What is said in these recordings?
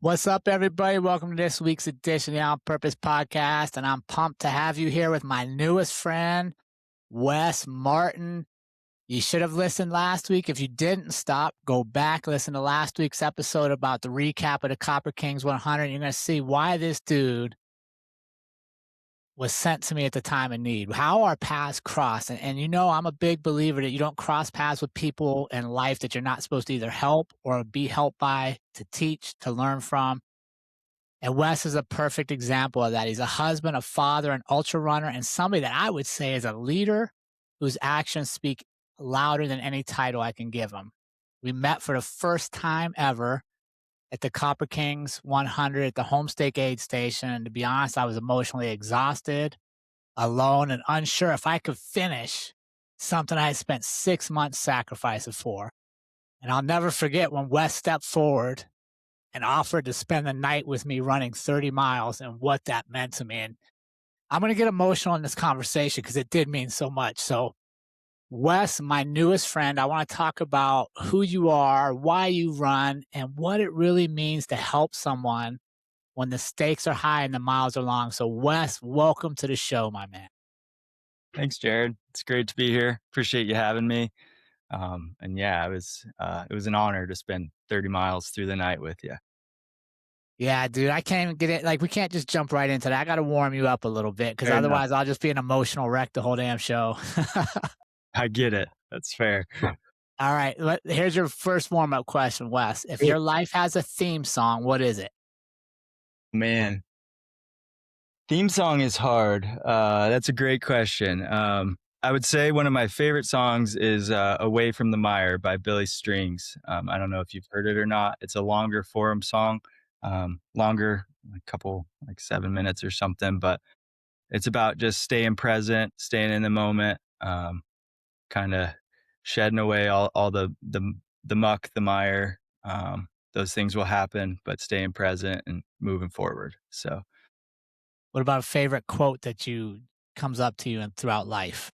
What's up, everybody? Welcome to this week's edition of the OnPurpose Podcast, and I'm pumped to have you here with my newest friend, Wes Martin. You should have listened last week. If you didn't, stop, go back, listen to last week's episode about the recap of the Copper Kings 100. You're going to see why this dude was sent to me at the time of need, how our paths cross. And you know, I'm a big believer that you don't cross paths with people in life that you're not supposed to either help or be helped by, to teach, to learn from. And Wes is a perfect example of that. He's a husband, a father, an ultra runner, and somebody that I would say is a leader whose actions speak louder than any title I can give him. We met for the first time ever at the Copper Kings 100 at the Homestake aid station. And to be honest, I was emotionally exhausted, alone, and unsure if I could finish something I had spent 6 months sacrificing for. And I'll never forget when Wes stepped forward and offered to spend the night with me running 30 miles and what that meant to me. And I'm going to get emotional in this conversation because it did mean so much. So, Wes, my newest friend, I want to talk about who you are, why you run, and what it really means to help someone when the stakes are high and the miles are long. So, Wes, welcome to the show, my man. Thanks, Jared. It's great to be here. Appreciate you having me. And yeah, it was an honor to spend 30 miles through the night with you. Yeah, dude, I can't even get it. Like, we can't just jump right into that. I got to warm you up a little bit because Fair enough. otherwise I'll just be an emotional wreck the whole damn show. I get it. That's fair. All right, here's your first warm-up question, Wes. If Cool. your life has a theme song, what is it? Man, theme song is hard. That's a great question. I would say one of my favorite songs is Away from the Mire by Billy Strings. I don't know if you've heard it or not. It's a longer form song, longer, a couple, like 7 minutes or something, but it's about just staying present, staying in the moment, kind of shedding away all the muck, the mire. Those things will happen, but staying present and moving forward. So, What about a favorite quote that comes up to you and throughout life?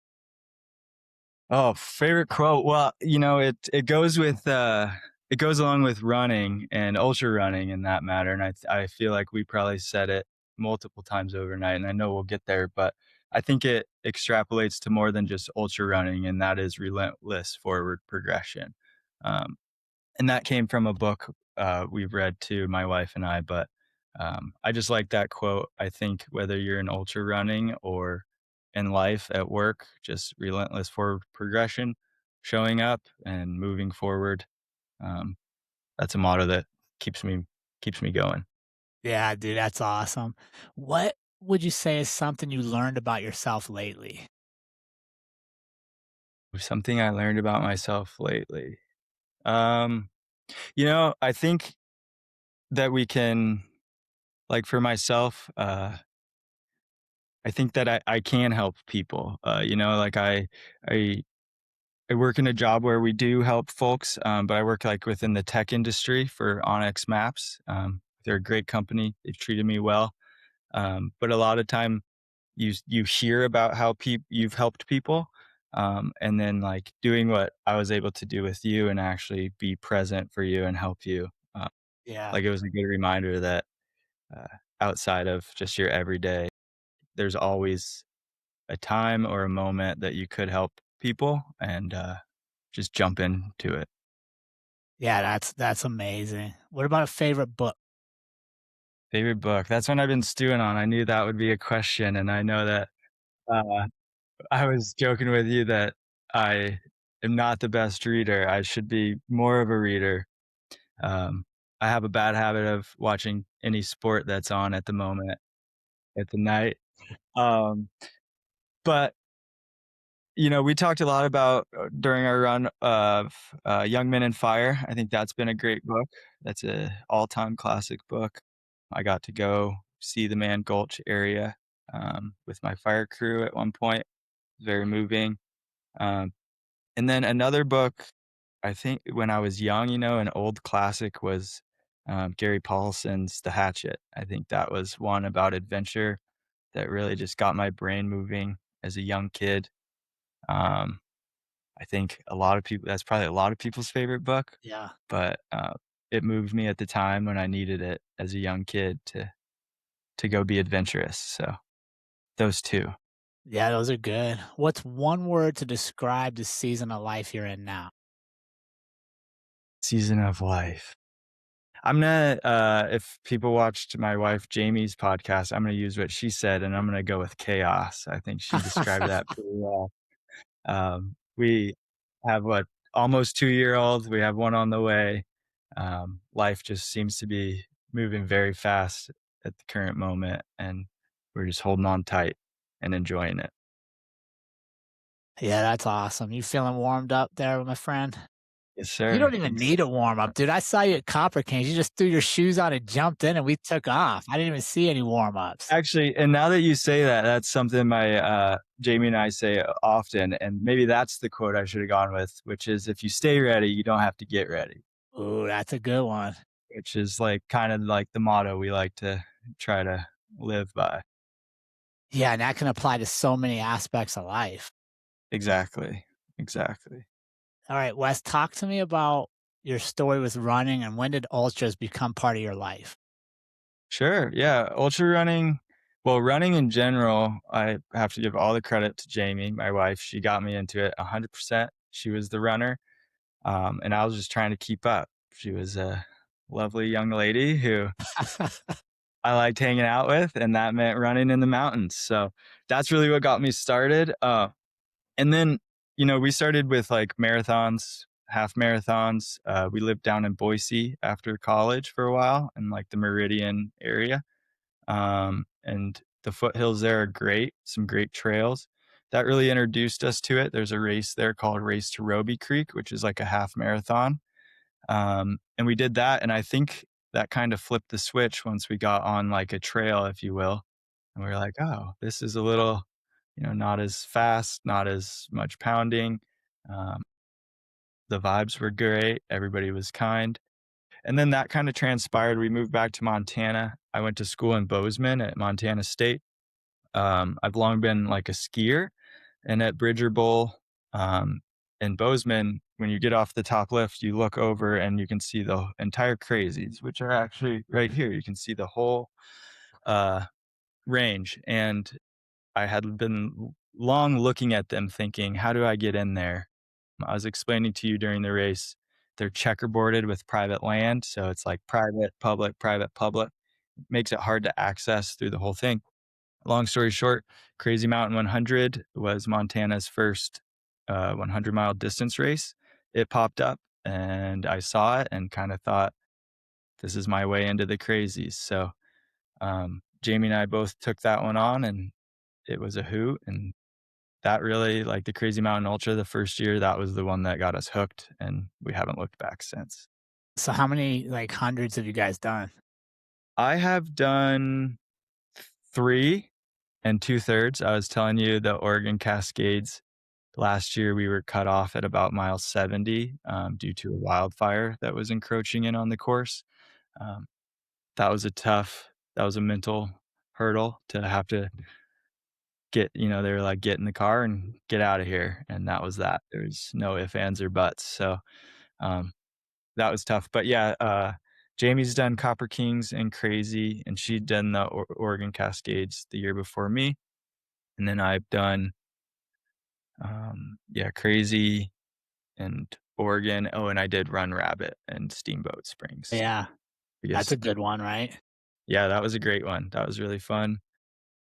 oh, favorite quote. Well, it goes with it goes along with running and ultra running in that matter. And I feel like we probably said it multiple times overnight, and I know we'll get there, but I think it extrapolates to more than just ultra running, and that is relentless forward progression. Um, and that came from a book we've read too, my wife and I. But I just like that quote. I think whether you're in ultra running or in life at work, just relentless forward progression, showing up and moving forward. Um, that's a motto that keeps me going. Yeah, dude, that's awesome. What would you say is something you learned about yourself lately? Something I learned about myself lately. Um, I think that we can, like for myself, I think that I can help people. Like I I work in a job where we do help folks, but I work like within the tech industry for Onyx Maps. They're a great company. They've treated me well. But a lot of time you hear about how you've helped people, and then like doing what I was able to do with you and actually be present for you and help you. Uh, Yeah. like it was a good reminder that uh, outside of just your everyday, there's always a time or a moment that you could help people and just jump into it. Yeah, that's amazing. What about a favorite book? Favorite book? That's one I've been stewing on. I knew that would be a question, and I know that uh, I was joking with you that I am not the best reader. I should be more of a reader. Um, I have a bad habit of watching any sport that's on at the moment at the night. Um, but we talked a lot about during our run of Young Men and Fire. I think that's been a great book. That's a all-time classic book. I got to go see the Man Gulch area with my fire crew at one point. Very moving. Um, and then another book, I think when I was young, an old classic was Gary Paulson's The Hatchet. I think that was one about adventure that really just got my brain moving as a young kid. I think a lot of people that's probably a lot of people's favorite book, Yeah. but, it moved me at the time when I needed it as a young kid to go be adventurous. So those 2. Yeah, those are good. What's one word to describe the season of life you're in now? Season of life. I'm gonna, if people watched my wife Jamie's podcast, I'm gonna use what she said, and I'm gonna go with chaos. I think she described that pretty well. We have what, almost 2-year-old. We have one on the way. Life just seems to be moving very fast at the current moment, and we're just holding on tight and enjoying it. Yeah, that's awesome. You feeling warmed up there, my friend? Yes, You sir. don't even need a warm up, dude. I saw you at Copper Kings. You just threw your shoes on and jumped in, and we took off. I didn't even see any warm ups. Actually, and now that you say that, that's something my Jamie and I say often, and maybe that's the quote I should have gone with, which is, "If you stay ready, you don't have to get ready," Ooh, that's a good one. which is like kind of like the motto we like to try to live by. Yeah, and that can apply to so many aspects of life. Exactly. Exactly. All right, Wes, talk to me about your story with running and when did ultras become part of your life? Sure. Yeah. Ultra running. Well, running in general, I have to give all the credit to Jamie, my wife. She got me into it 100%. She was the runner. And I was just trying to keep up. She was a lovely young lady who I liked hanging out with, and that meant running in the mountains. So that's really what got me started. And then, we started with like marathons, half marathons. We lived down in Boise after college for a while in like the Meridian area. And the foothills there are great, some great trails. That really introduced us to it. There's a race there called Race to Roby Creek, which is like a half marathon. And we did that. And I think that kind of flipped the switch once we got on like a trail, if you will. And we were like, oh, this is a little, not as fast, not as much pounding. Um, the vibes were great. Everybody was kind. And then that kind of transpired. We moved back to Montana. I went to school in Bozeman at Montana State. I've long been like a skier, and at Bridger Bowl in Bozeman, when you get off the top lift, you look over and you can see the entire crazies, which are actually right here. You can see the whole uh, range. And I had been long looking at them thinking, how do I get in there? I was explaining to you during the race, they're checkerboarded with private land. So it's like private, public, private, public. Makes it hard to access through the whole thing. Long story short, Crazy Mountain 100 was Montana's first 100-mile distance race. It popped up and I saw it and kind of thought, this is my way into the crazies. So Jamie and I both took that one on and it was a hoot. And that really, like the Crazy Mountain Ultra, the first year, that was the one that got us hooked. And we haven't looked back since. So how many like hundreds have you guys done? I have done 3 and 2/3. I was telling you the Oregon Cascades. Last year, we were cut off at about mile 70 due to a wildfire that was encroaching in on the course. Um, that was that was a mental hurdle to have to get, they were like, get in the car and get out of here. And that was that. There's no ifs, ands, or buts. So um, that was tough. But yeah, Jamie's done Copper Kings and Crazy, and she'd done the Oregon Cascades the year before me. And then I've done, Crazy and Oregon. Oh, and I did Run Rabbit and Steamboat Springs. Yeah, I that's guess, a good one, right? yeah, that was a great one. That was really fun.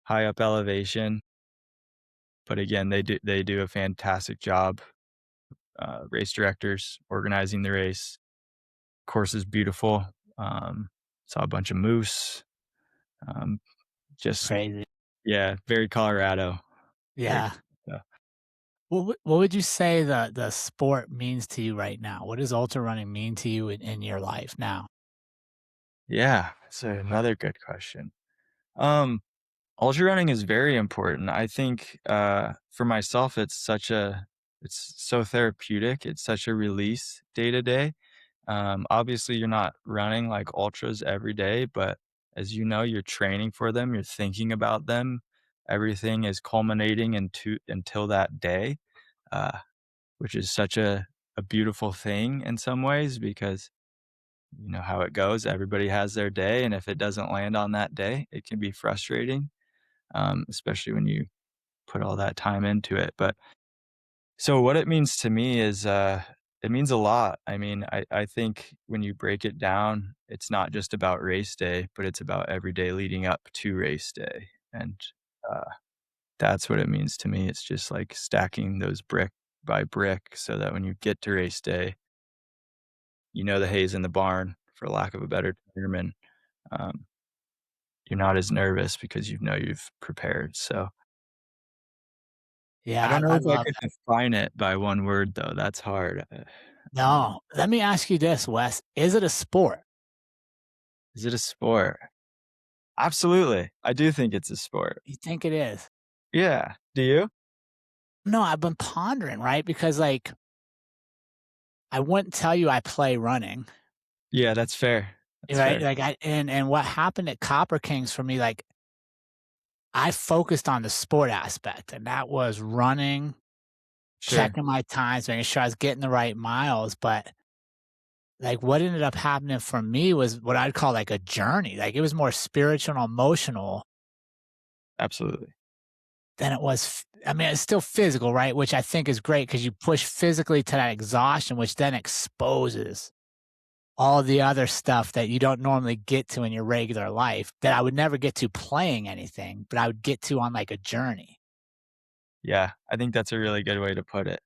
High up elevation, but again, they do a fantastic job. Race directors organizing the race. Course is beautiful. Saw a bunch of moose. Um, just Crazy. yeah, very Colorado. Very Yeah. yeah. What would you say the sport means to you right now? What does ultra running mean to you in your life now? Yeah, that's another good question. Um, Ultra running is very important. I think for myself, it's so therapeutic. It's such a release day to day. Obviously, you're not running like ultras every day, but as you know, you're training for them. You're thinking about them. Everything is culminating until that day, uh, which is such a beautiful thing in some ways because you know how it goes. Everybody has their day, and if it doesn't land on that day, it can be frustrating, especially when you put all that time into it. But so what it means to me is, it means a lot. I mean, I think when you break it down, it's not just about race day, but it's about every day leading up to race day, and, uh, that's what it means to me. It's just, like, stacking those brick by brick so that when you get to race day, you know the hay's in the barn, for lack of a better term, and, um, you're not as nervous because you know you've prepared. So I Yeah, don't know I if I love could that. define it by one word, though. That's hard. No, let me ask you this, Wes. Is it a sport? Is it a sport? Absolutely. I do think it's a sport. You think it is? Yeah. Do you? No, I've been pondering, right? Because like I wouldn't tell you I play running, Yeah, that's fair. That's right? fair. Like and what happened at Copper Kings for me, like I focused on the sport aspect, and that was running, Sure. checking my times, making sure I was getting the right miles. But like what ended up happening for me was what I'd call like a journey. Like it was more spiritual and emotional Absolutely. than it was. I mean, it's still physical, right? Which I think is great because you push physically to that exhaustion, which then exposes all the other stuff that you don't normally get to in your regular life that I would never get to playing anything, but I would get to on like a journey. Yeah, I think that's a really good way to put it.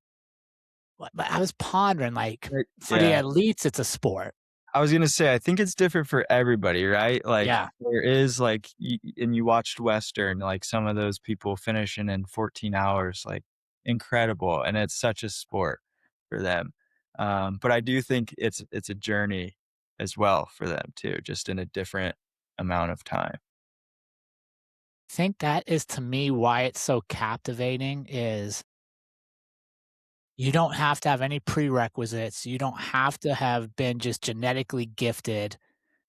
But I was pondering, like, Right. for the Yeah. elites, it's a sport. I was gonna say, I think it's different for everybody, right? Like, Yeah. there is, like, and you watched Western, like, some of those people finishing in 14 hours, like, incredible, and it's such a sport for them. But I do think it's a journey as well for them too, just in a different amount of time. I think that is to me why it's so captivating is you don't have to have any prerequisites. You don't have to have been just genetically gifted.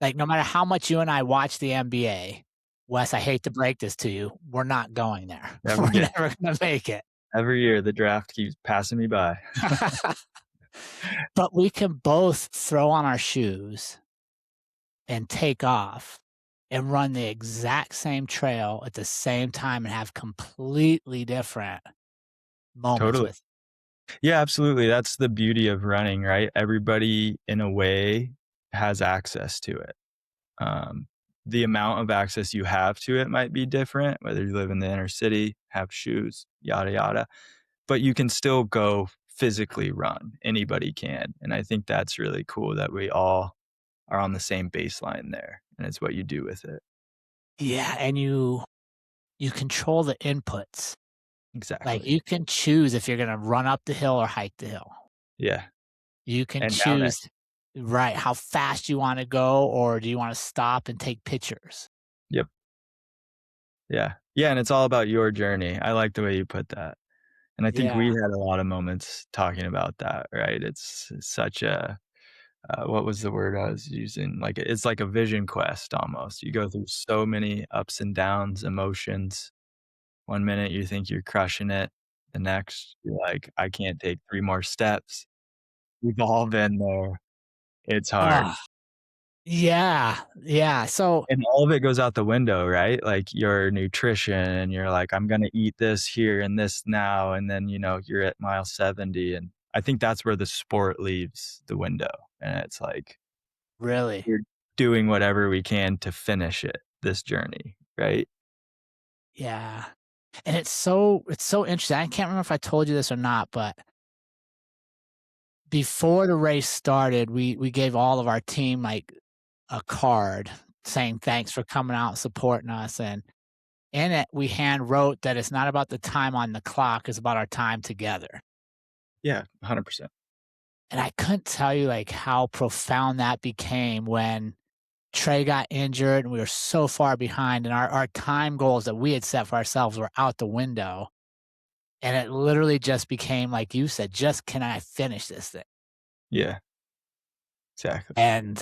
Like, no matter how much you and I watch the NBA, Wes, I hate to break this to you, we're not going there. Never We're get never gonna make it. every year, the draft keeps passing me by. But we can both throw on our shoes and take off and run the exact same trail at the same time and have completely different moments Totally. with it. Yeah, absolutely. That's the beauty of running, right? Everybody, in a way, has access to it. Um, the amount of access you have to it might be different, whether you live in the inner city, have shoes, yada, yada, but you can still go physically run. Anybody can. And I think that's really cool that we all are on the same baseline there. And it's what you do with it. Yeah, and you control the inputs. Like, Exactly. you can choose if you're gonna run up the hill or hike the hill. Yeah. You can And down it. choose right, how fast you wanna go, or do you wanna stop and take pictures? Yep. Yeah. Yeah. And it's all about your journey. I like the way you put that. And I think we Yeah, had a lot of moments talking about that, right? It's such a what was the word I was using? Like, it's like a vision quest almost. You go through so many ups and downs, emotions. One minute you think you're crushing it, the next you're like, "I can't take 3 more steps." We've all been there. It's hard. ugh, yeah, yeah, so And all of it goes out the window, right? Like, your nutrition, and you're like, "I'm gonna eat this here and this now," and then, you're at mile 70, and I think that's where the sport leaves the window, and it's like, really, we're doing whatever we can to finish it, this journey, right? yeah, and it's so interesting, I can't remember if I told you this or not, but before the race started, we gave all of our team, like, a card saying, "Thanks for coming out and supporting us," and in it, we hand wrote that it's not about the time on the clock, it's about our time together. Yeah, 100%. And I couldn't tell you, like, how profound that became when Trey got injured and we were so far behind and our time goals that we had set for ourselves were out the window. And it literally just became, like you said, just can I finish this thing? Yeah, exactly. And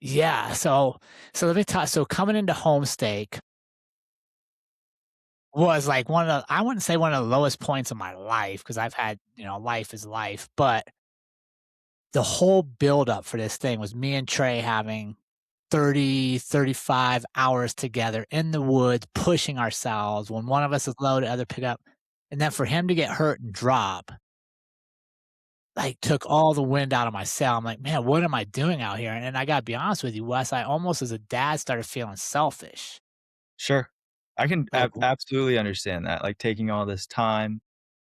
yeah, so let me talk. So coming into Homestake was like one of the, I wouldn't say one of the lowest points of my life because I've had, life is life, but the whole buildup for this thing was me and Trey having 30, 35 hours together in the woods, pushing ourselves. When one of us is low, the other pick up. And then for him to get hurt and drop, like, took all the wind out of my sail. I'm like, "Man, what am I doing out here?" And I gotta be honest with you, Wes, I almost as a dad started feeling selfish. Sure. I can Like, absolutely understand that, like, taking all this time.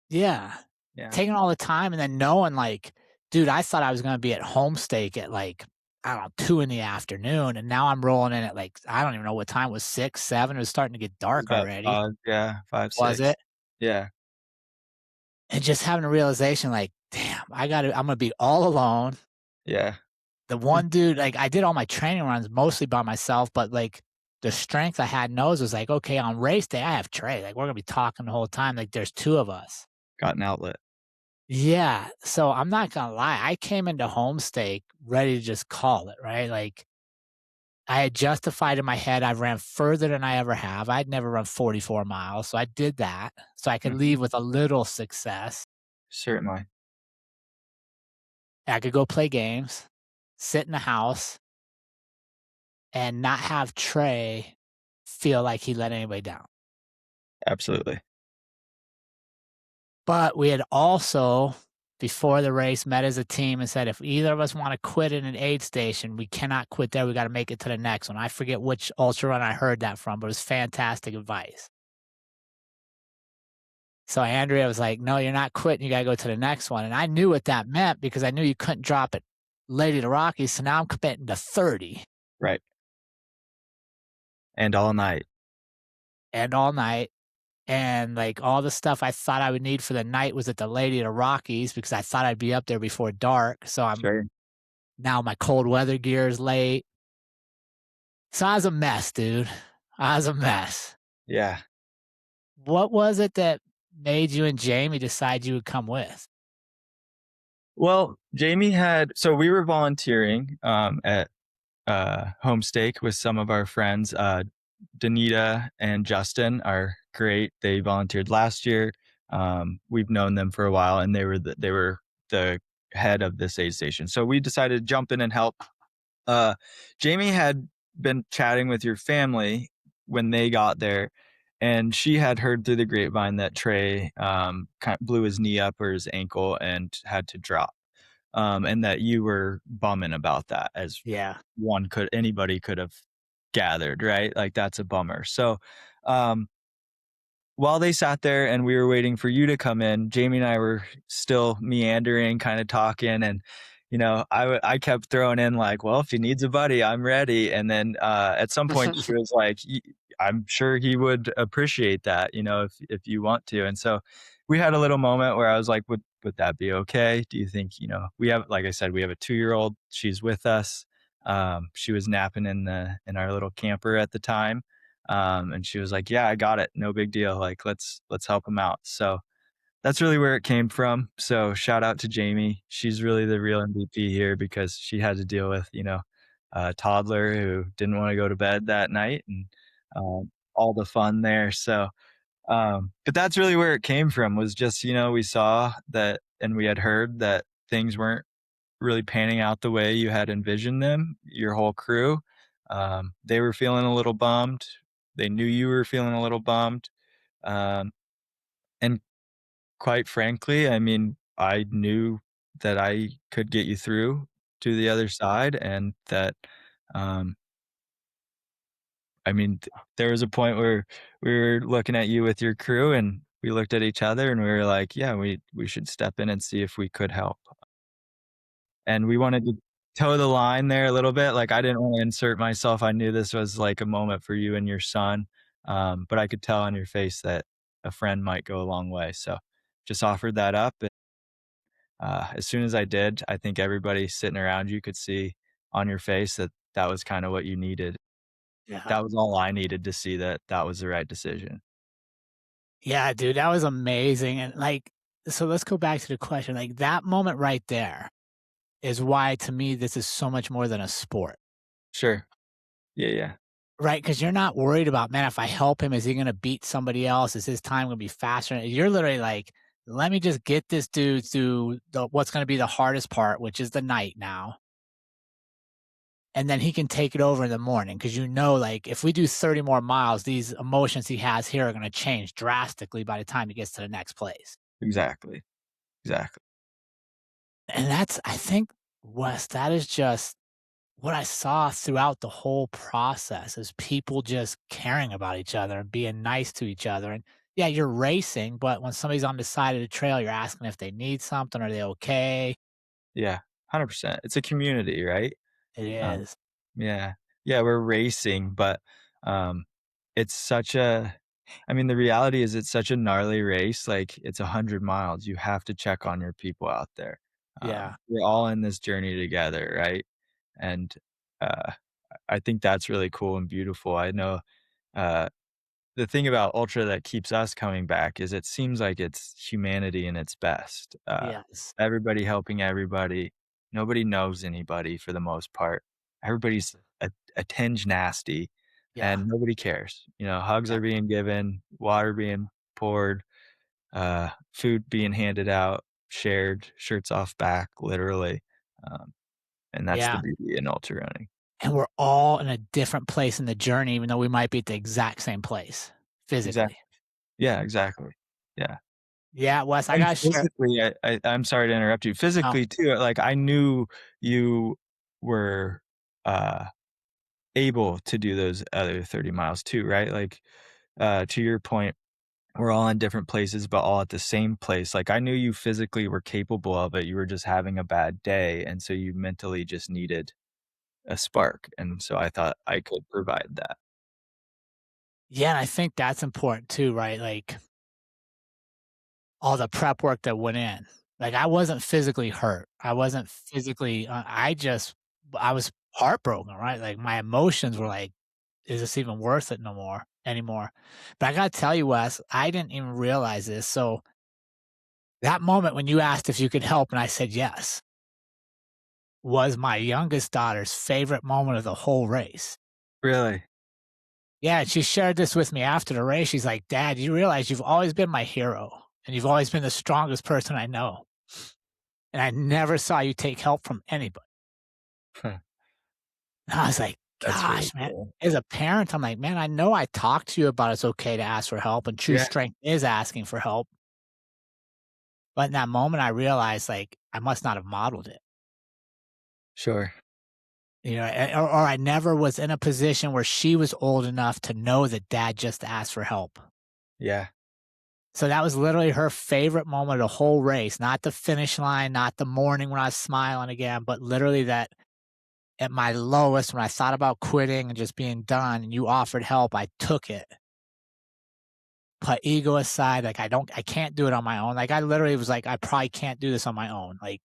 yeah, Yeah. taking all the time and then knowing, like, dude, I thought I was gonna be at Homestake at, like, I don't know, 2 in the afternoon, and now I'm rolling in at, like, I don't even know what time it was, 6, 7, it was starting to get It was dark about already. 5, yeah, 5, Was 6. it? Yeah, And just having a realization, like, "Damn, I'm gonna be all alone." yeah, The one dude, like, I did all my training runs mostly by myself, but, like, the strength I had in those was like, okay, on race day, I have Trey, like, we're gonna be talking the whole time, like, there's 2 of us. got an outlet. Yeah, so I'm not gonna lie, I came into Homestake ready to just call it, right? Like, I had justified in my head, I've ran further than I ever have, I'd never run 44 miles, so I did that, so I could Mhm, leave with a little success. certainly. I could go play games, sit in the house, and not have Trey feel like he let anybody down. Absolutely. But we had also, before the race, met as a team and said, if either of us want to quit in an aid station, we cannot quit there. We got to make it to the next one. I forget which ultra run I heard that from, but it was fantastic advice. So Andrea was like, no, you're not quitting. You got to go to the next one. And I knew what that meant because I knew you couldn't drop it Lady of the Rockies. So now I'm committing to 30 Right, and all night. and all night. And like all the stuff I thought I would need for the night was at the Lady of the Rockies because I thought I'd be up there before dark. So I'm Sure. now my cold weather gear is late. So I was a mess, dude. I was a mess. Yeah. What was it that made you and Jamie decide you would come with? Well, Jamie had so we were volunteering, at, Homestake with some of our friends. Danita and Justin are great. They volunteered last year. We've known them for a while, and they were the head of this aid station. So we decided to jump in and help. Uh, Jamie had been chatting with your family when they got there, and she had heard through the grapevine that Trey blew his knee up or his ankle and had to drop, and that you were bumming about that, as Yeah. anybody could have gathered, right? Like that's a bummer. So, um, while they sat there and we were waiting for you to come in, Jamie and I were still meandering, kind of talking, and I kept throwing in like, "Well, if he needs a buddy, I'm ready." And then at some point, she was like, "I'm sure he would appreciate that, if you want to." And so we had a little moment where I was like, "Would that be okay? Do you think we have, like I said, we have a 2-year-old. She's with us. She was napping in our little camper at the time." And she was like, "Yeah, I got it. No big deal. Like, let's help him out." So that's really where it came from. So shout out to Jamie. She's really the real MVP here because she had to deal with, a toddler who didn't want to go to bed that night and all the fun there. So, but that's really where it came from, was just, we saw that and we had heard that things weren't really panning out the way you had envisioned them, your whole crew. They were feeling a little bummed. They knew you were feeling a little bummed. Um, and quite frankly, I mean, I knew that I could get you through to the other side, and that, um, I mean, there was a point where we were looking at you with your crew, and we looked at each other, and we were like, "Yeah, we should step in and see if we could help." And we wanted to toe the line there a little bit. Like, I didn't wanna insert myself. I knew this was, like, a moment for you and your son, but I could tell on your face that a friend might go a long way, so just offered that up, and, as soon as I did, I think everybody sitting around you could see on your face that that was kinda what you needed. Yeah. That was all I needed to see that that was the right decision. Yeah, dude, that was amazing. And like, so let's go back to the question. Like that moment right there is why to me this is so much more than a sport. Sure. Yeah, yeah. Right? Because you're not worried about, man, if I help him, is he gonna beat somebody else? Is his time gonna be faster? You're literally like, let me just get this dude through what's going to be the hardest part, which is the night now. And then he can take it over in the morning. Cause like if we do 30 more miles, these emotions he has here are going to change drastically by the time he gets to the next place. Exactly. Exactly. And I think, Wes, that is just what I saw throughout the whole process is people just caring about each other and being nice to each other. And yeah, you're racing, but when somebody's on the side of the trail, you're asking if they need something, are they okay? Yeah. 100%. It's a community, right? It Um, is. yeah. Yeah, we're racing, but, um, it's such a I mean, the reality is it's such a gnarly race, like, it's 100 miles, you have to check on your people out there. Yeah. We're all in this journey together, right? And, uh, I think that's really cool and beautiful. I know, uh, the thing about Ultra that keeps us coming back is it seems like it's humanity in its best. Yes. Everybody helping everybody. Nobody knows anybody for the most part. Everybody's a tinge nasty, Yeah. and nobody cares. Hugs Yeah. are being given, water being poured, food being handed out, shared, shirts off back, literally. Um, and that's the Yeah. beauty in ultra running. And we're all in a different place in the journey, even though we might be at the exact same place physically. Exactly. Yeah, exactly. Yeah. Yeah, Wes, I And gotta share. physically, I'm sorry to interrupt you. Oh, Physically too, like, I knew you were, uh, able to do those other 30 miles too, right? Like, to your point, we're all in different places, but all at the same place. Like, I knew you physically were capable of it, you were just having a bad day, and so you mentally just needed a spark, and so I thought I could provide that. yeah, and I think that's important too, right? Like all the prep work that went in. Like I wasn't physically hurt. I wasn't physically, I was heartbroken, right? Like my emotions were like, is this even worth it no more anymore? But I gotta tell you, Wes, I didn't even realize this. So that moment when you asked if you could help and I said yes was my youngest daughter's favorite moment of the whole race. Really? Yeah, and she shared this with me after the race. She's like, "Dad, you realize you've always been my hero, and you've always been the strongest person I know, and I never saw you take help from anybody." And I was like, That's really "Gosh, man." cool. As a parent, I'm like, "Man, I know I talked to you about it's okay to ask for help, and true Yeah, strength is asking for help." But in that moment, I realized, like, I must not have modeled it. sure. Or I never was in a position where she was old enough to know that dad just asked for help. Yeah, So that was literally her favorite moment of the whole race, not the finish line, not the morning when I was smiling again, but literally that at my lowest when I thought about quitting and just being done and you offered help, I took it. Put ego aside, like I can't do it on my own. Like I literally was like, I probably can't do this on my own. Like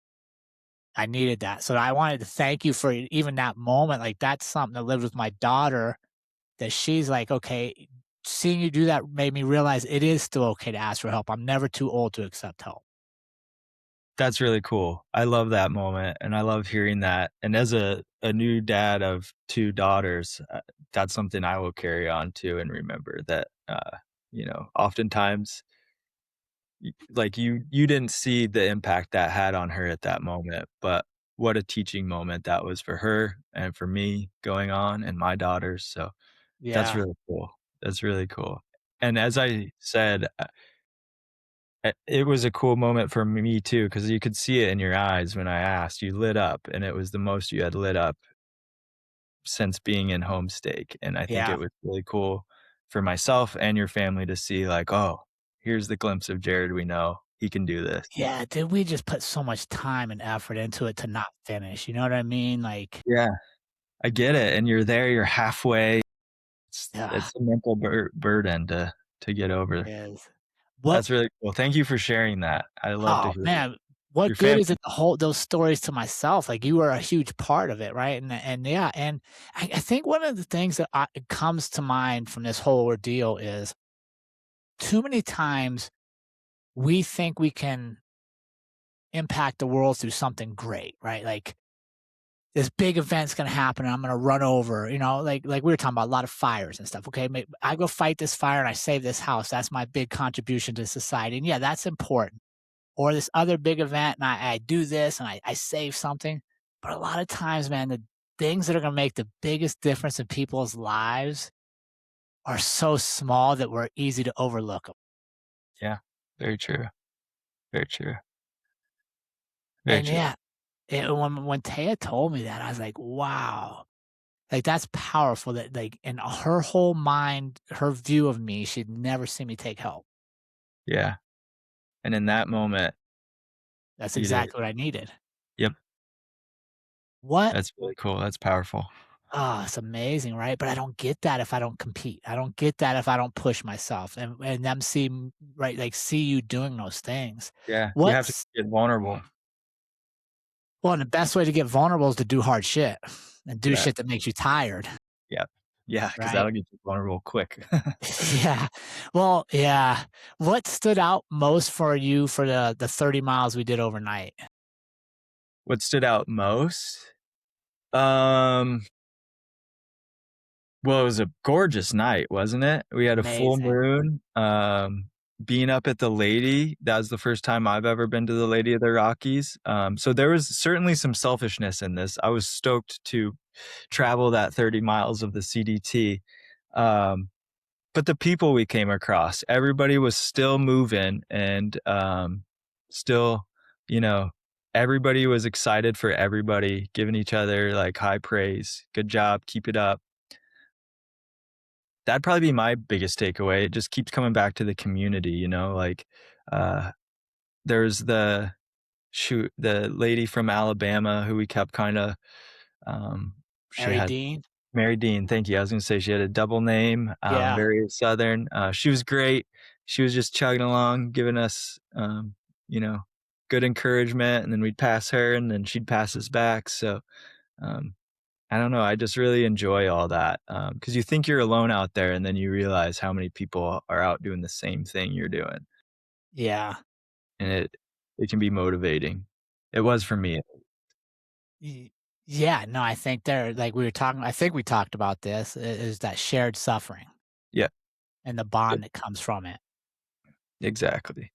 I needed that. So I wanted to thank you for even that moment. Like that's something that lived with my daughter that she's like, okay, seeing you do that made me realize it is still okay to ask for help. I'm never too old to accept help. that's really cool. I love that moment, and I love hearing that, and as a new dad of 2 daughters, that's something I will carry on to and remember that, oftentimes, you didn't see the impact that had on her at that moment, but what a teaching moment that was for her and for me going on and my daughters, so that's Yeah. really cool. That's really cool. And as I said, it was a cool moment for me too, because you could see it in your eyes when I asked, you lit up, and it was the most you had lit up since being in homestake, and I think Yeah. it was really cool for myself and your family to see like, "Oh, here's the glimpse of Jared we know. He can do this." Yeah, dude, we just put so much time and effort into it to not finish, you know what I mean? Like, Yeah, I get it, and you're there, you're halfway. yeah, It's a mental burden to get it over. is. What That's really cool. Thank you for sharing that. I love to oh, hear it. man, Your what good family is it to hold those stories to myself? Like, you were a huge part of it, right? And yeah, and I think one of the things that comes to mind from this whole ordeal is too many times we think we can impact the world through something great, right? Like, this big event's gonna happen and I'm gonna run over, like we were talking about a lot of fires and stuff. Okay, I go fight this fire and I save this house. That's my big contribution to society. And yeah, that's important. or this other big event and I do this and I save something. But a lot of times, man, the things that are going to make the biggest difference in people's lives are so small that we're easy to overlook 'em. Yeah. Very true. Very true. Very And true. yeah, when Taya told me that, I was like, wow. Like, that's powerful that, like, in her whole mind, her view of me, she'd never seen me take help. Yeah. And in that moment, That's you did. exactly what I needed. Yep. What That's really cool. That's powerful. it's amazing, right? But I don't get that if I don't compete. I don't get that if I don't push myself and them see right, like, see you doing those things. Yeah. You have to What's get vulnerable. well, and the best way to get vulnerable is to do hard shit and do Yeah. shit that makes you tired, Yeah. Yeah. Because right? that'll get you vulnerable quick. Yeah. Well, yeah. What stood out most for you for the 30 miles we did overnight? What stood out most? Um, well, it was a gorgeous night, wasn't it? We had a full Amazing. moon. Being up at the Lady, that was the first time I've ever been to the Lady of the Rockies. So there was certainly some selfishness in this. I was stoked to travel that 30 miles of the CDT. Um, but the people we came across, everybody was still moving and still, you know, everybody was excited for everybody, giving each other like high praise. Good job, keep it up. That'd probably be my biggest takeaway. It just keeps coming back to the community, like uh there's the lady from Alabama who we kept kind of she Mary had Dean? Mary Dean, thank you. I was gonna say she had a double name, Yeah. very Southern. She was great. She was just chugging along, giving us, you know, good encouragement, and then we'd pass her, and then she'd pass us back. So, um, I don't know. I just really enjoy all that because you think you're alone out there, and then you realize how many people are out doing the same thing you're doing, Yeah. and it can be motivating. It was for me. Y yeah, no, I think there like, we were talking I think we talked about this, is that shared suffering Yeah, and the yep, bond that comes from it. exactly.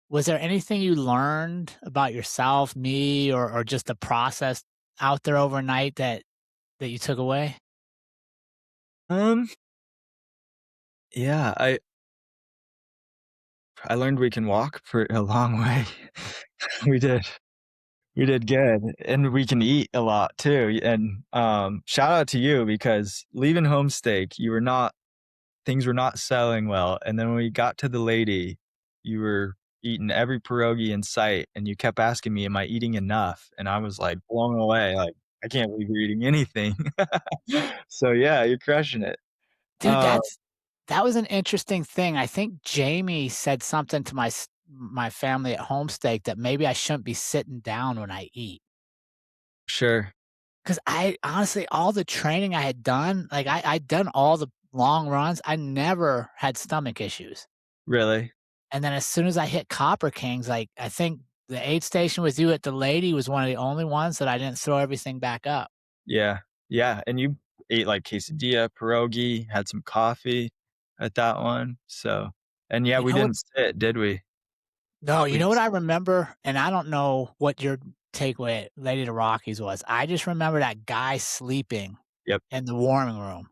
Was there anything you learned about yourself, me, or just the process out there overnight that you took away? Um, yeah, I learned we can walk for a long way. We did. We did good, and we can eat a lot too, and, shout out to you because leaving Homestake, you were not things were not selling well, and then when we got to the Lady, you were eating every pierogi in sight, and you kept asking me, "Am I eating enough?" And I was, like, blown away, like, "I can't believe you're eating anything." So, yeah, you're crushing it. Dude, Uh, that was an interesting thing. I think Jamie said something to my family at Homestake that maybe I shouldn't be sitting down when I eat. sure. 'Cause I honestly, all the training I had done, like, I'd done all the long runs, I never had stomach issues. Really? And then as soon as I hit Copper Kings, like, I think the aid station with you at the Lady was one of the only ones that I didn't throw everything back up. Yeah. Yeah, and you ate, like, quesadilla, pierogi, had some coffee at that one, so and, yeah, You we know what didn't sit, did we? No, you We know what just I remember? And I don't know what your takeaway at Lady of the Rockies was. I just remember that guy sleeping Yep, in the warming room.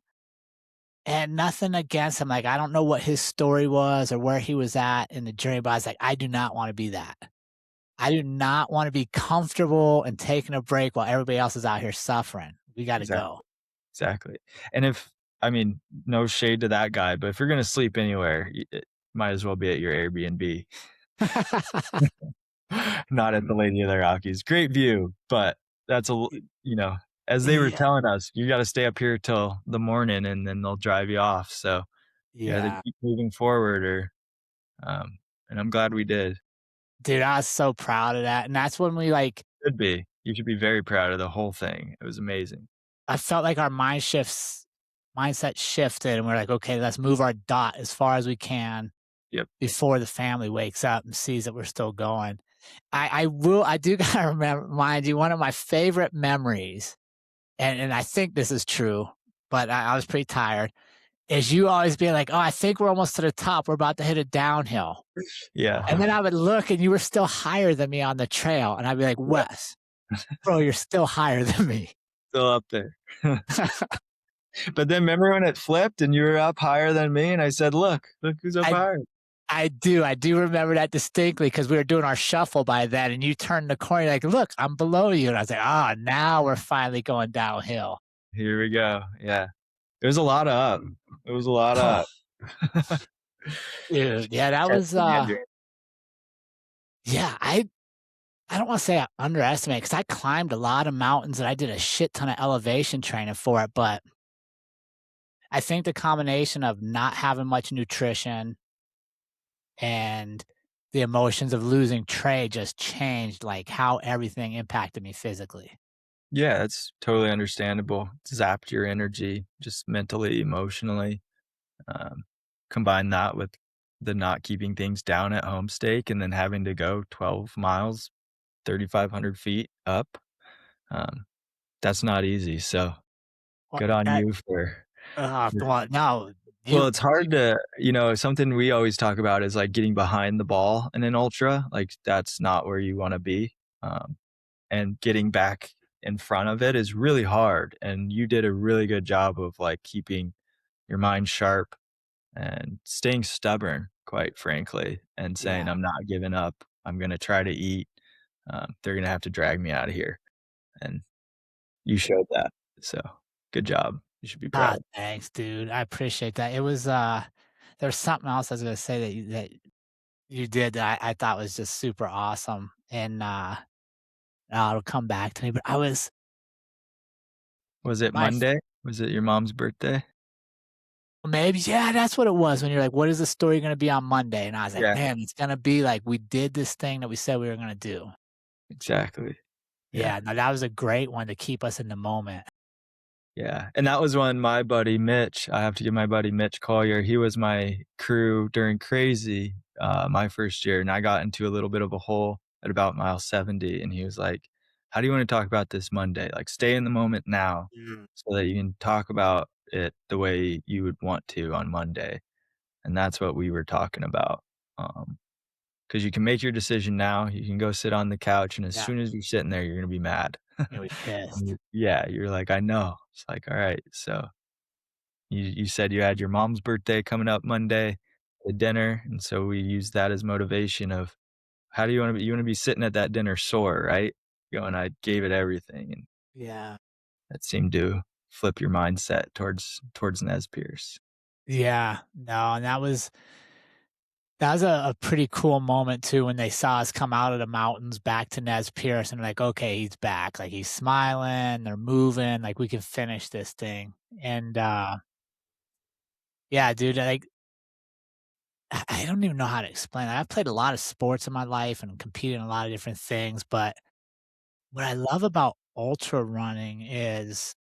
And nothing against him, like, I don't know what his story was or where he was at in the journey, but I was like, "I do not wanna be that. I do not wanna be comfortable and taking a break while everybody else is out here suffering. We gotta exactly, go." exactly, and if I mean, no shade to that guy, but if you're gonna sleep anywhere, it might as well be at your Airbnb, not at the Lady of the Rockies. Great view, but that's a l you know, as they were Yeah, telling us, "You gotta stay up here till the morning, and then they'll drive you off," so you either yeah. keep moving forward or, and I'm glad we did. Dude, I was so proud of that, and that's when we, like Should be. You should be very proud of the whole thing. It was amazing. I felt like our mindset shifted, and we're like, "Okay, let's move our dot as far as we can Yep. before the family wakes up and sees that we're still going." I do gotta remember remind you, one of my favorite memories, and I think this is true, but I was pretty tired, is you always being like, "Oh, I think we're almost to the top. We're about to hit a downhill." And Yeah. then I would look and you were still higher than me on the trail. And I'd be like, Yeah. "Wes, bro, you're still higher than me." Still up there. But then remember when it flipped and you were up higher than me and I said, look who's up I higher. I do remember that distinctly because we were doing our shuffle by then, and you turned the corner, you're like, "Look, I'm below you." And I was like, "Ah, now we're finally going downhill." Here we go. Yeah. It was a lot of up. It was a lot Oh, of up. dude, yeah, that That's was, the Mandarin. yeah, I don't wanna say I underestimated because I climbed a lot of mountains and I did a shit ton of elevation training for it, but I think the combination of not having much nutrition and the emotions of losing Trey just changed, like, how everything impacted me physically. Yeah, that's totally understandable. Zapped your energy just mentally, emotionally. Um, Combine that with the not keeping things down at home stake and then having to go 12 miles, 3,500 feet up. Um, that's not easy. So Well, good on that you for well, no, well, you it's hard to, something we always talk about is like getting behind the ball in an ultra. Like that's not where you want to be. Um, and getting back in front of it is really hard. And you did a really good job of like keeping your mind sharp and staying stubborn, quite frankly, and saying, yeah. I'm not giving up. I'm going to try to eat. They're going to have to drag me out of here. And you showed that. So good job. You should be Ah, proud. thanks, dude. I appreciate that. It was, there's something else I was gonna say that you did that I thought was just super awesome, and, it'll come back to me, but I was Was it my f Monday? Was it your mom's birthday? maybe yeah, that's what it was when you're like, "What is the story gonna be on Monday?" And I was like, Yeah, "Man, it's gonna be like we did this thing that we said we were gonna do." exactly. Yeah. Yeah, no, that was a great one to keep us in the moment. Yeah, and that was when my buddy Mitch I have to give my buddy Mitch Collier, he was my crew during Crazy, my first year, and I got into a little bit of a hole at about mile 70, and he was like, "How do you wanna talk about this Monday? Like, stay in the moment now Mm. so that you can talk about it the way you would want to on Monday," and that's what we were talking about, because you can make your decision now, you can go sit on the couch, and as Yeah, soon as you're sitting there, you're gonna be mad. you'll be pissed. Yeah, you're like, "I know." It's like, "Alright, so you said you had your mom's birthday coming up Monday, the dinner, and so we used that as motivation of how do you wanna be sitting at that dinner sore, right? Going, "I gave it everything," and Yeah. that seemed to flip your mindset towards Nez Perce. Yeah, no, and that was a pretty cool moment too when they saw us come out of the mountains back to Nez Perce and like, okay, he's back. Like he's smiling, they're moving, like we can finish this thing. And yeah, dude, like I don't even know how to explain it. I've played a lot of sports in my life and competed in a lot of different things, but what I love about ultra running is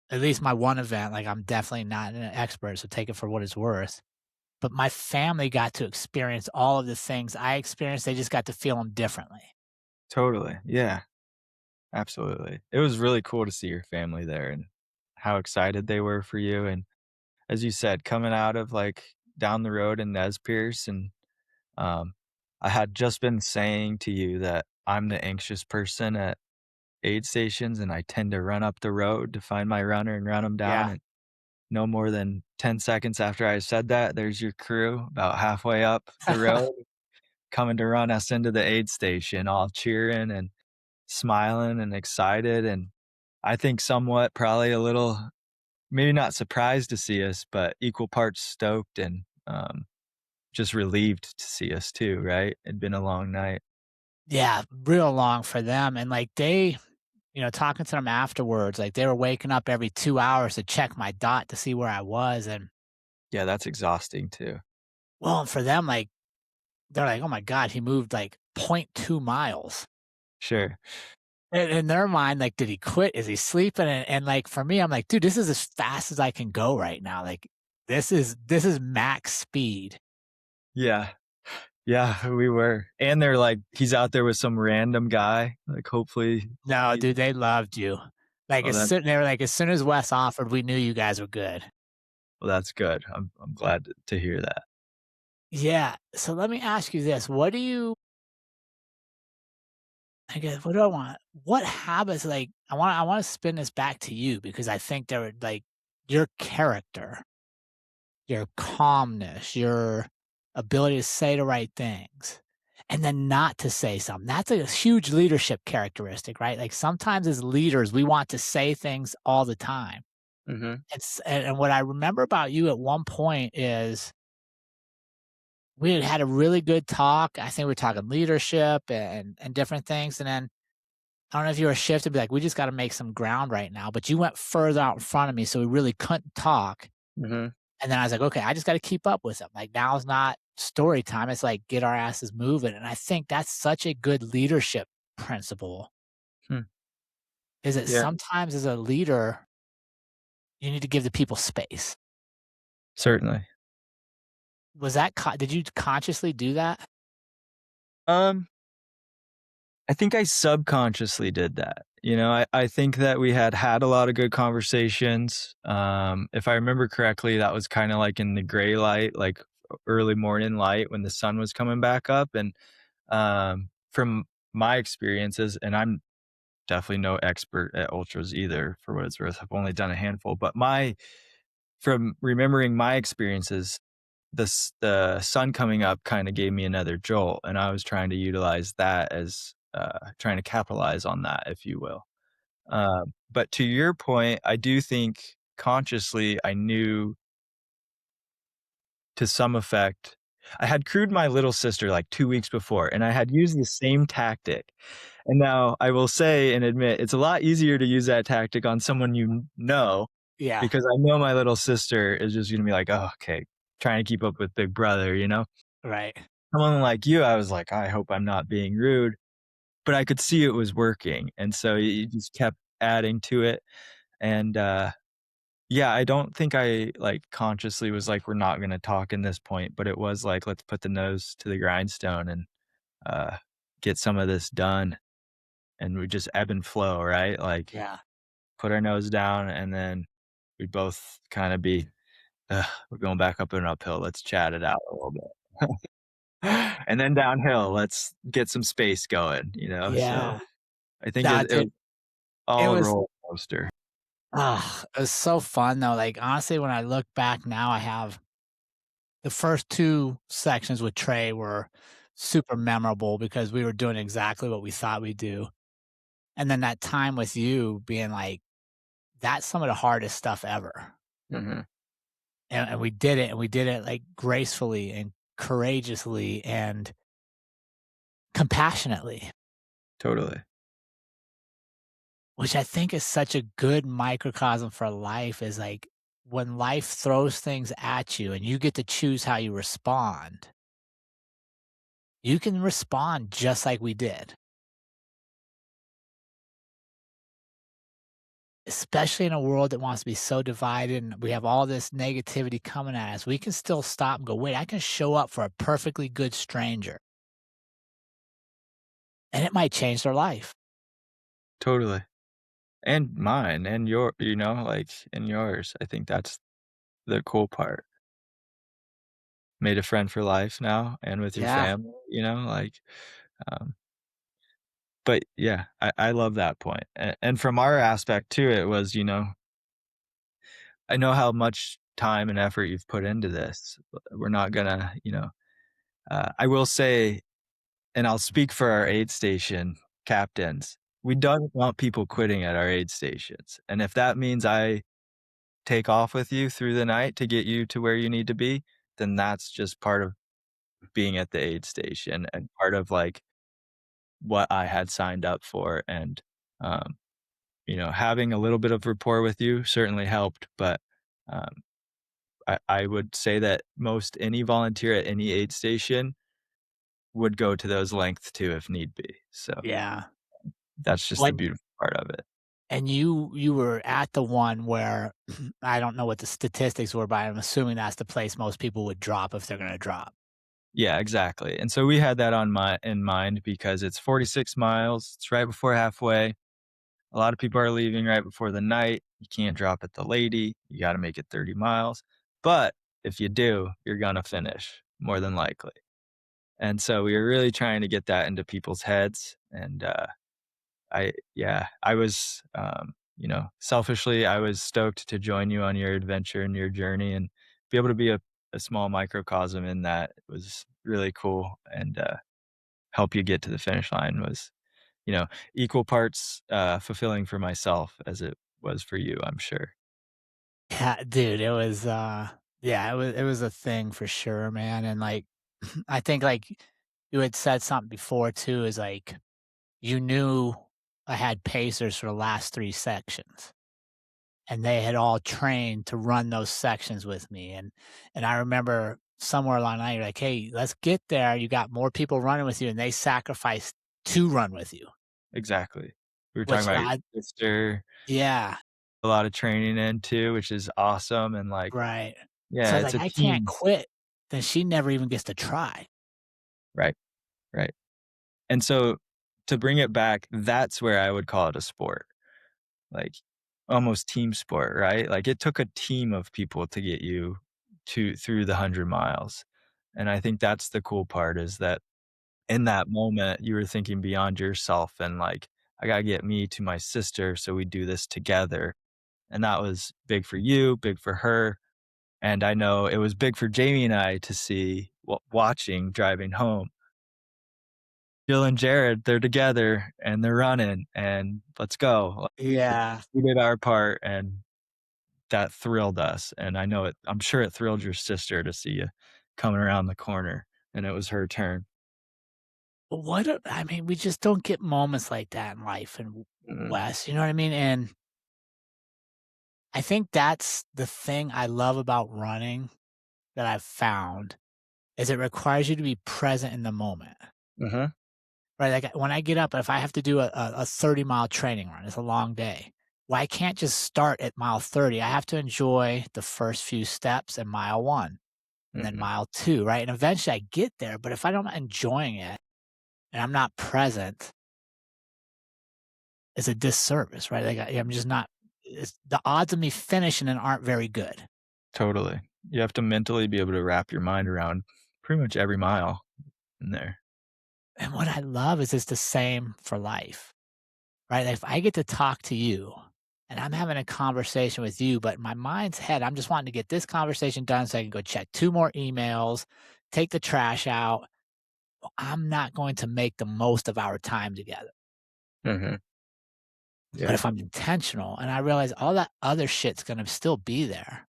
at least my one event, like I'm definitely not an expert, so take it for what it's worth. But my family got to experience all of the things I experienced, they just got to feel them differently. Totally, yeah, absolutely. It was really cool to see your family there and how excited they were for you, and as you said, coming out of, like, down the road in Nez Perce and Um, I had just been saying to you that I'm the anxious person at aid stations, and I tend to run up the road to find my runner and run them down, Yeah. and no more than 10 seconds after I said that, there's your crew about halfway up the road coming to run us into the aid station, all cheering and smiling and excited, and I think somewhat probably a little maybe not surprised to see us, but equal parts stoked and, just relieved to see us too, right? It'd been a long night. Yeah, real long for them, and, like, they talking to them afterwards, like, they were waking up every 2 hours to check my dot to see where I was, and Yeah, that's exhausting too. well, and for them, like, they're like, "Oh my god, he moved, like, point 0.2 miles." Sure. In their mind, like, "Did he quit? Is he sleeping?" And, like, for me, I'm like, "Dude, this is as fast as I can go right now, like, this is max speed." Yeah. Yeah, we were. And they're like, he's out there with some random guy, like, hopefully No, he's dude, they loved you. Like, oh, that's they were like, "As soon as Wes offered, we knew you guys were good." Well, that's good. I'm glad to hear that. Yeah. So let me ask you this. What do you I guess what do I want? What habits like I want to spin this back to you because I think there would like your character, your calmness, your ability to say the right things, and then not to say something. That's a huge leadership characteristic, right? Like sometimes as leaders, we want to say things all the time. Mhm, And what I remember about you at one point is we had had a really good talk. I think we were talking leadership and different things. And then I don't know if you were shifted, be like, we just got to make some ground right now. But you went further out in front of me, so we really couldn't talk. mhm. And then I was like, okay, I just got to keep up with them. Like now's not story time. It's like get our asses moving. And I think that's such a good leadership principle. Hmm. Is that Yeah, sometimes as a leader, you need to give the people space. certainly. Was that did you consciously do that? Um, I think I subconsciously did that. I think that we had a lot of good conversations. If I remember correctly, that was kinda like in the gray light, like, early morning light when the sun was coming back up, and, from my experiences, and I'm definitely no expert at ultras either, for what it's worth. I've only done a handful, but my from remembering my experiences, the sun coming up kinda gave me another jolt, and I was trying to utilize that as, trying to capitalize on that, if you will. But to your point, I do think consciously I knew to some effect I had crewed my little sister like 2 weeks before, and I had used the same tactic. And now I will say and admit, it's a lot easier to use that tactic on someone know, Yeah. because I know my little sister is just gonna be like, "Oh, okay, trying to keep up with big brother," you know? Right. Someone like you, I was like, "I hope I'm not being rude," but I could see it was working, and so you just kept adding to it, and, yeah, I don't think I, like, consciously was like, "We're not gonna talk in this point," but it was like, "Let's put the nose to the grindstone and, uh, get some of this done," and we just ebb and flow, right? Like, Yeah. put our nose down, and then we'd both kinda be, "Ugh, we're going back up an uphill, let's chat it out a little bit." And then downhill, let's get some space going, so Yeah. I think No, it dude, was it all a was roller coaster. it was so fun though. Like honestly, when I look back now, I have the first two sections with Trey were super memorable because we were doing exactly what we thought we'd do. And then that time with you being like, that's some of the hardest stuff ever. Mhm, And we did it and we did it like gracefully and courageously and compassionately, totally. which I think is such a good microcosm for life is like when life throws things at you and you get to choose how you respond, you can respond just like we did. Especially in a world that wants to be so divided and we have all this negativity coming at us, we can still stop and go, wait, I can show up for a perfectly good stranger and it might change their life. Totally. And mine and like, and yours. I think that's the cool part. Made a friend for life now and with your Yeah. family, like, um but yeah, I love that point. And from our aspect too, it was, I know how much time and effort you've put into this. We're not gonna, I will say, and I'll speak for our aid station captains, we don't want people quitting at our aid stations. And if that means I take off with you through the night to get you to where you need to be, then that's just part of being at the aid station and part of, like, what I had signed up for, and, um, having a little bit of rapport with you certainly helped, but, um, I would say that most any volunteer at any aid station would go to those lengths too if need be, so Yeah. that's just the When beautiful part of it. and you were at the one where I don't know what the statistics were, but I'm assuming that's the place most people would drop if they're gonna drop. Yeah, exactly, and so we had that on my in mind because it's 46 miles, it's right before halfway. A lot of people are leaving right before the night. You can't drop at the Lady. You gotta make it 30 miles. but if you do, you're gonna finish more than likely. And so we were really trying to get that into people's heads. And I was, selfishly, I was stoked to join you on your adventure and your journey and be able to be a small microcosm in that. It was really cool. And help you get to the finish line was, you know, equal parts fulfilling for myself as it was for you, I'm sure. Yeah, dude, it was, yeah, it was a thing for sure, man, and, like, I think, like, you had said something before too, is, like, you knew I had pacers for the last 3 sections, and they had all trained to run those sections with me, and I remember somewhere along the line, you're like, "Hey, let's get there, you got more people running with you, and they sacrificed to run with you," Exactly. We were talking which about I your sister, yeah, a lot of training in too, which is awesome. And like, right. So I yeah, was it's like, a "I can't team. quit." Then she never even gets to try. Right. Right. And so to bring it back, that's where I would call it a sport, like almost team sport, right? Like it took a team of people to get you to through the 100 miles. And I think that's the cool part is that in that moment you were thinking beyond yourself and like, I gotta get me to my sister so we do this together. And that was big for you, big for her. And I know it was big for Jamie and I to see watching driving home. Jill and Jared, they're together and they're running and let's go. Like, Yeah. we did our part and that thrilled us. And I know I'm sure it thrilled your sister to see you coming around the corner and it was her turn. I mean, we just don't get moments like that in life and Mhm. Wes, you know what I mean? And I think that's the thing I love about running that I've found is it requires you to be present in the moment. Mhm. Right? Like when I get up, if I have to do a 30-mile training run, it's a long day. Well, I can't just start at mile 30. I have to enjoy the first few steps and mile one and then Mhm. mile two, right? And eventually I get there. But if I'm not enjoying it and I'm not present, it's a disservice, right? Like I'm just not, the odds of me finishing it aren't very good. Totally. You have to mentally be able to wrap your mind around pretty much every mile in there. And what I love is it's the same for life, right? Like if I get to talk to you and I'm having a conversation with you, but in my mind's head, I'm just wanting to get this conversation done so I can go check 2 more emails, take the trash out. Well, I'm not going to make the most of our time together. Mhm. But Yeah. if I'm intentional and I realize all that other shit's gonna still be there,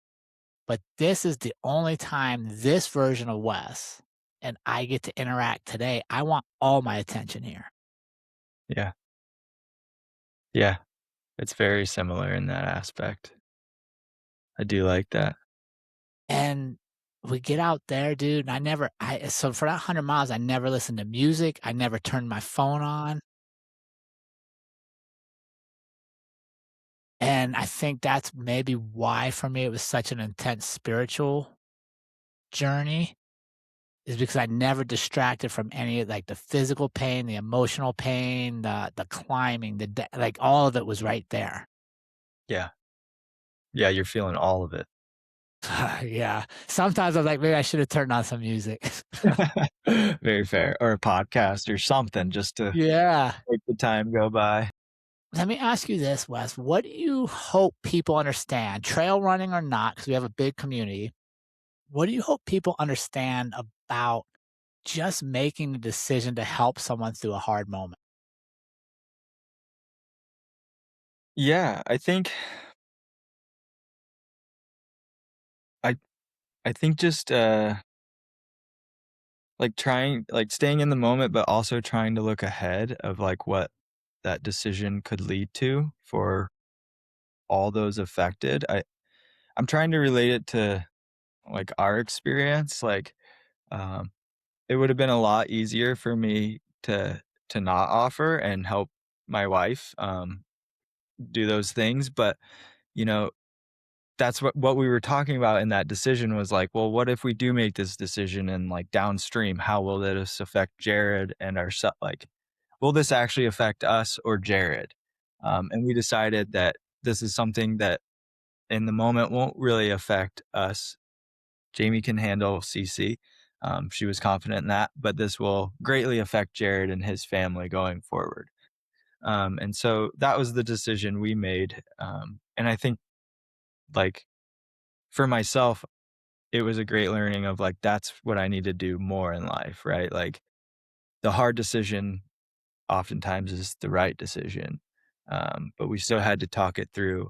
but this is the only time this version of Wes and I get to interact today, I want all my attention here. Yeah. Yeah. It's very similar in that aspect. I do like that. And we get out there, dude, and so for that 100 miles, I never listened to music, I never turned my phone on, and I think that's maybe why for me it was such an intense spiritual journey, is because I never distracted from any of, like, the physical pain, the emotional pain, the climbing, like, all of it was right there. Yeah. Yeah, you're feeling all of it. Yeah. Sometimes I'm like, "Maybe I should have turned on some music." Very fair. Or a podcast or something just to Yeah. make the time go by. Let me ask you this, Wes. What do you hope people understand, trail running or not, because we have a big community. What do you hope people understand about just making the decision to help someone through a hard moment? Yeah, I I think just, like, staying in the moment, but also trying to look ahead of, like, what that decision could lead to for all those affected. I'm trying to relate it to, like, our experience, like, um, it would have been a lot easier for me to not offer and help my wife, do those things, but, you know, that's what we were talking about in that decision was like, well, what if we do make this decision and like downstream, how will this affect Jared and ourselves? Like, will this actually affect us or Jared? And we decided that this is something that in the moment won't really affect us. Jamie can handle CC. She was confident in that, but this will greatly affect Jared and his family going forward. And so that was the decision we made. And I think, like, for myself, it was a great learning of like, that's what I need to do more in life, right? Like, the hard decision oftentimes is the right decision. But we still had to talk it through,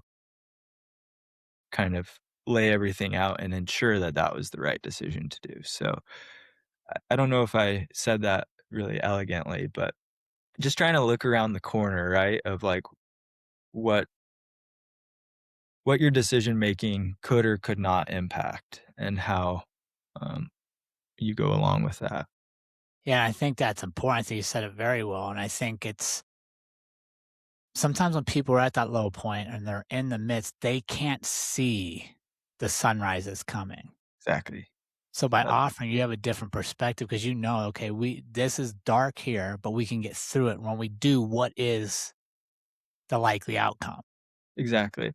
kind of lay everything out and ensure that that was the right decision to do. So I don't know if I said that really elegantly, but just trying to look around the corner, right? Of like what your decision making could or could not impact and how um, you go along with that. Yeah, I think that's important. I think you said it very well. And I think it's sometimes when people are at that low point and they're in the midst, they can't see the sunrises coming. Exactly. So by That's offering, you have a different perspective because you know, okay, this is dark here, but we can get through it when we do what is the likely outcome. exactly.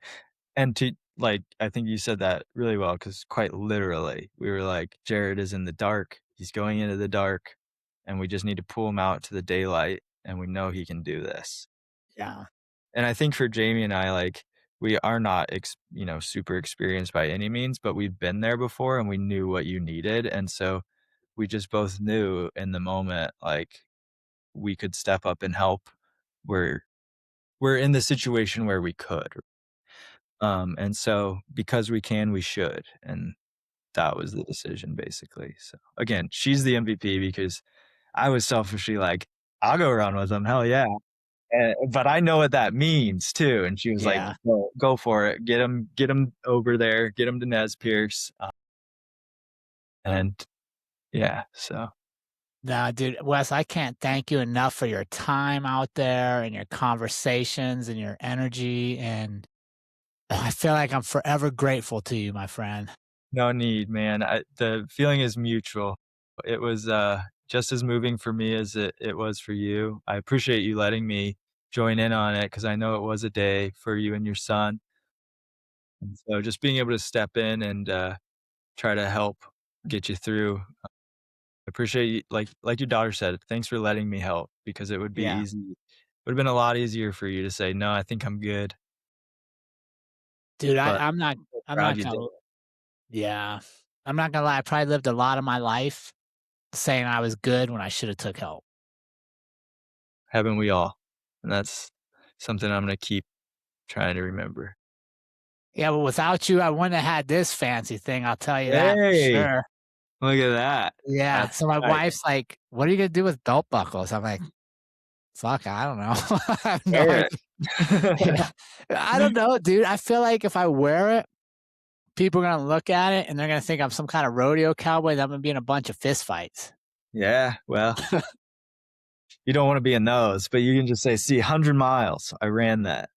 And to like, I think you said that really well because quite literally, we were like, Jared is in the dark. He's going into the dark, and we just need to pull him out to the daylight, and we know he can do this. Yeah. And I think for Jamie and I, like, we are not, super experienced by any means, but we've been there before and we knew what you needed. And so we just both knew in the moment, like, we could step up and help. We're we're in the situation where we could. And so because we can, we should. And that was the decision basically. So again, she's the MVP because I was selfishly like, I'll go run with him. Hell yeah. But I know what that means too. And she was like, Yeah. go for it. Get him over there. Get him to Nez Pierce. And yeah, so No, dude, Wes, I can't thank you enough for your time out there and your conversations and your energy. And I feel like I'm forever grateful to you, my friend. no need, man. The feeling is mutual. It was just as moving for me as it was for you. I appreciate you letting me join in on it because I know it was a day for you and your son. And so just being able to step in and try to help get you through. I appreciate you, like your daughter said, thanks for letting me help because it would be Yeah. easy. It would have been a lot easier for you to say, no, I think I'm good. Dude, But so I'm proud not you did. gonna, yeah. I'm not gonna lie. I probably lived a lot of my life saying I was good when I should have took help. Haven't we all? And that's something I'm gonna keep trying to remember. Yeah, but without you, I wouldn't have had this fancy thing. I'll tell you that for Hey, sure. look at that. Yeah. That's So my right. wife's like, "What are you gonna do with belt buckles?" I'm like, "Fuck, I don't know. I have no Wear idea." it. Yeah. I don't know, dude. I feel like if I wear it, people are gonna look at it and they're gonna think I'm some kind of rodeo cowboy. That I'm gonna be in a bunch of fist fights. Yeah, well, you don't wanna be in those, but you can just say, "See, 100 miles, I ran that."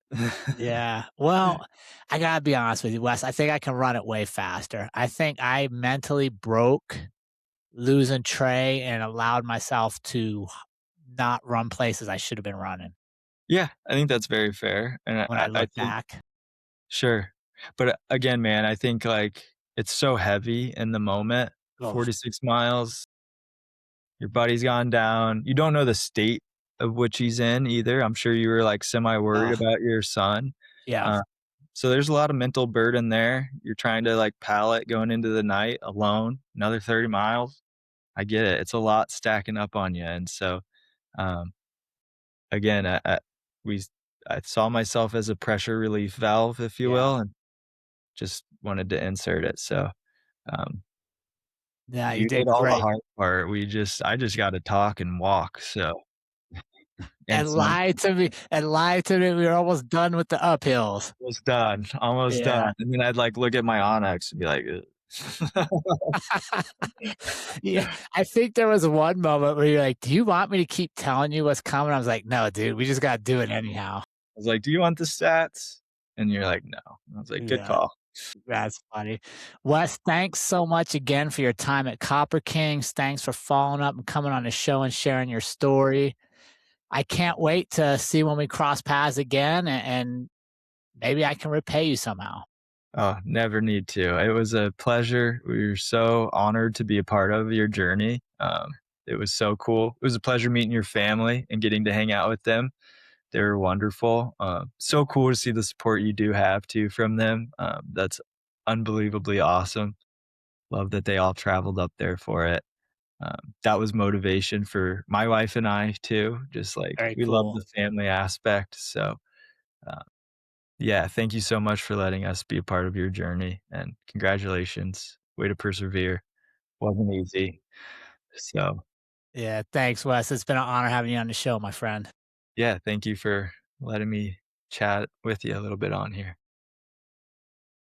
Yeah. Well, I gotta be honest with you, Wes. I think I can run it way faster. I think I mentally broke losing Trey and allowed myself to not run places I should have been running Yeah, I think that's very fair, and when I I look think back. sure. But, again, man, I think, like, it's so heavy in the moment, Oh, 46 miles, your buddy's gone down, you don't know the state of which he's in either, I'm sure you were, like, semi-worried oh, about your son, yeah, uh, so there's a lot of mental burden there, you're trying to, like, pallet going into the night alone, another 30 miles, I get it, it's a lot stacking up on you, and so, um, again, we I saw myself as a pressure relief valve, if you yeah, will, and just wanted to insert it, so, um, yeah. You you did did all the great. hard part, I just gotta talk and walk, so and And some lie to me, and lie to me. We were almost done with the uphills. almost Yeah. done, and then I'd, like, look at my Onyx and be like, "Ugh." Yeah, I I think there was one moment where you're like, "Do you want me to keep telling you what's coming?" I was like, "No, dude, we just gotta do it anyhow." was like, "Do you want the stats?" And you're like, "No." I was like, "Good Yeah, call." that's funny. Wes, thanks so much again for your time at Copper Kings. Thanks for following up and coming on the show and sharing your story. I can't wait to see when we cross paths again, and maybe I can repay you somehow. Oh, never need to. It was a pleasure. We were so honored to be a part of your journey. It was so cool. It was a pleasure meeting your family and getting to hang out with them. They were wonderful. So cool to see the support you do have too from them. That's unbelievably awesome. Love that they all traveled up there for it. That was motivation for my wife and I too. Just like Very we love cool. the family aspect. So, uh, yeah, thank you so much for letting us be a part of your journey and congratulations. Way to persevere. Wasn't easy. So, Yeah, thanks, Wes. It's been an honor having you on the show, my friend. yeah, thank you for letting me chat with you a little bit on here.